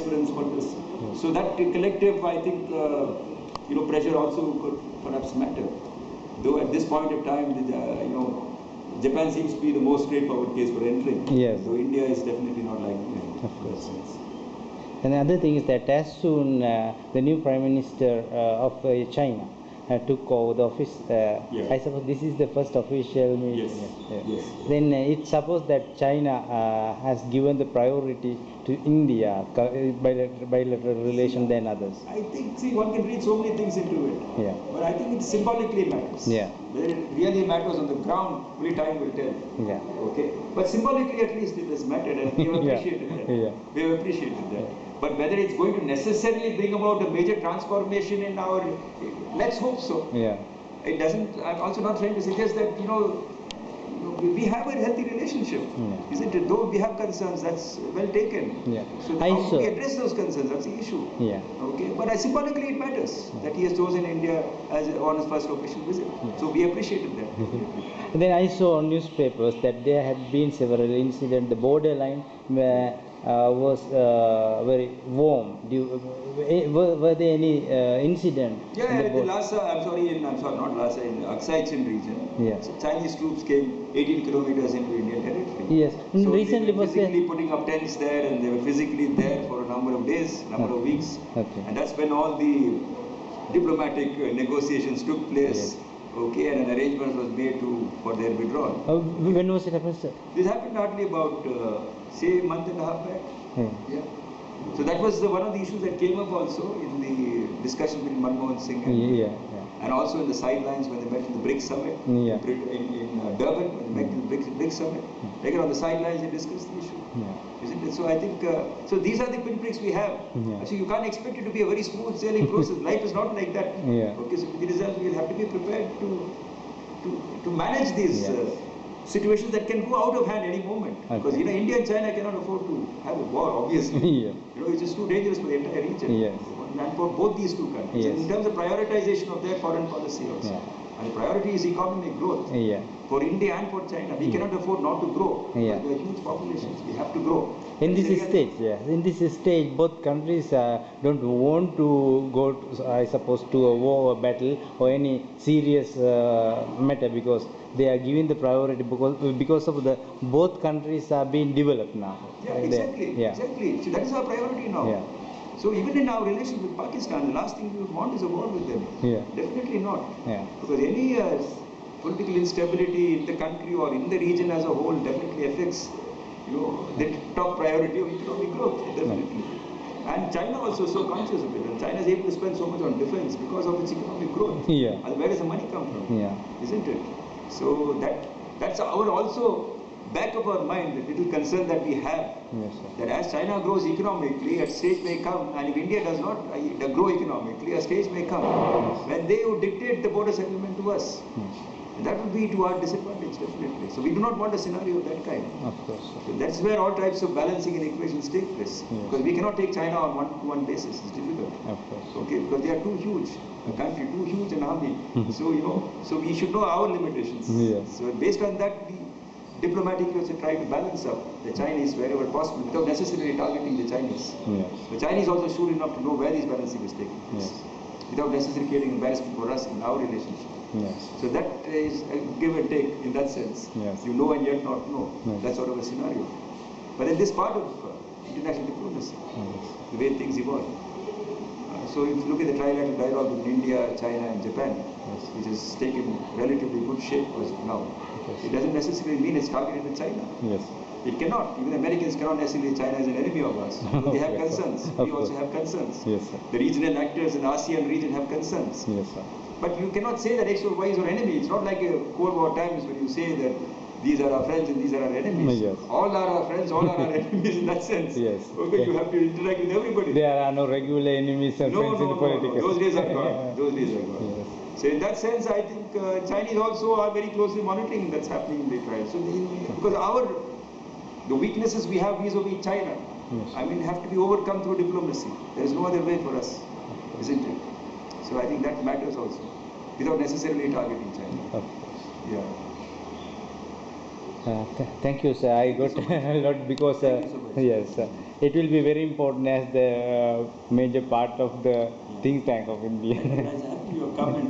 preference for this. So that collective, I think, pressure also could perhaps matter. Though at this point of time, Japan seems to be the most straightforward case for entering. Yes. So India is definitely not like Of course. And the other thing is that as soon the new Prime Minister of China took over the office, I suppose this is the first official meeting. Yes. Then it's supposed that China has given the priority to India, bilateral relation than others. I think, one can read so many things into it. Yeah. But I think it symbolically matters. Yeah. Whether it really matters on the ground, only time will tell. Yeah. Okay. But symbolically, at least, it has mattered, and we have appreciated that. Yeah. We have appreciated that. But whether it's going to necessarily bring about a major transformation in our, let's hope so. Yeah. It doesn't. I'm also not trying to suggest that we have a healthy relationship, isn't it? Though we have concerns, that's well taken. Yeah. So how do we address those concerns? That's the issue. Yeah. Okay. But symbolically, it matters that he has chosen India as on his first official visit. So we appreciated that. Then I saw on newspapers that there had been several incidents. The borderline was very warm. Were there any incident? Yeah, in Lhasa, not Lhasa, in the Aksai Chin region. Yeah. So Chinese troops came 18 kilometers into Indian territory. Yes. So recently they were physically putting up tents there, and they were physically there for a number of days, number of weeks. Okay. And that's when all the diplomatic negotiations took place. Yes. Okay, and an arrangement was made for their withdrawal. When was it happened, sir? This happened hardly about, say, a month and a half back. Yeah. So that was one of the issues that came up also in the discussion between Manmohan Singh and also in the sidelines when they met in the BRICS summit in Durban, when they met in the BRICS summit. Like on the sidelines, they discussed the issue. Isn't it? So I think, so these are the pinpricks we have. So you can't expect it to be a very smooth sailing process. Life is not like that. Okay, so with the result, we'll have to be prepared to manage these situations that can go out of hand any moment. Because India and China cannot afford to have a war, obviously. It's just too dangerous for the entire region. And for both these two countries. And in terms of prioritization of their foreign policy also. And the priority is economic growth. For India and for China. We cannot afford not to grow. Because we are huge populations. We have to grow. In this stage, both countries don't want to go, I suppose, to a war or battle or any serious matter, because they are giving the priority because of the both countries are being developed now. Yeah, exactly. Exactly. So that is our priority now. So even in our relations with Pakistan, the last thing we would want is a war with them. Definitely not. Because any political instability in the country or in the region as a whole definitely affects the top priority of economic growth, definitely. And China also is so conscious of it. And China is able to spend so much on defense because of its economic growth. And where does the money come from? Isn't it? So that's our also back of our mind, the little concern that we have. That as China grows economically, a stage may come, and if India does not grow economically, a stage may come when they would dictate the border settlement to us. That would be to our disadvantage, definitely. So we do not want a scenario of that kind. Of course. So that's where all types of balancing and equations take place. Because we cannot take China on one-to-one basis. It's difficult. Of course. Okay, because they are too huge. A country too huge, an army. So so we should know our limitations. So based on that, we diplomatically also try to balance up the Chinese wherever possible without necessarily targeting the Chinese. The Chinese also sure enough to know where this balancing is taking place, without necessarily creating embarrassment for us in our relationship. So that is a give and take in that sense. You know and yet not know. That sort of a scenario. But in this part of international diplomacy, the way things evolve. So if you look at the trilateral dialogue between India, China and Japan, which has taken relatively good shape as of now, it doesn't necessarily mean it's targeted at China. It cannot. Even Americans cannot necessarily China as an enemy of us. They have concerns. We also have concerns. The regional actors in the ASEAN region have concerns. But you cannot say that X or Y is our enemy. It's not like a Cold War times when you say that these are our friends and these are our enemies. All are our friends, all are our enemies in that sense. Okay, you have to interact with everybody. There are no regular enemies and friends in the political. No. Those days are gone. Those days are gone. So in that sense, I think Chinese also are very closely monitoring that's happening in the trial. So because the weaknesses we have vis-a-vis China, have to be overcome through diplomacy. There is no other way for us, isn't it? So I think that matters also, without necessarily targeting China. Of course. Thank you, sir. I got a lot because Thank you so much. yes, it will be very important as the major part of the think tank of India. That's happy you have come and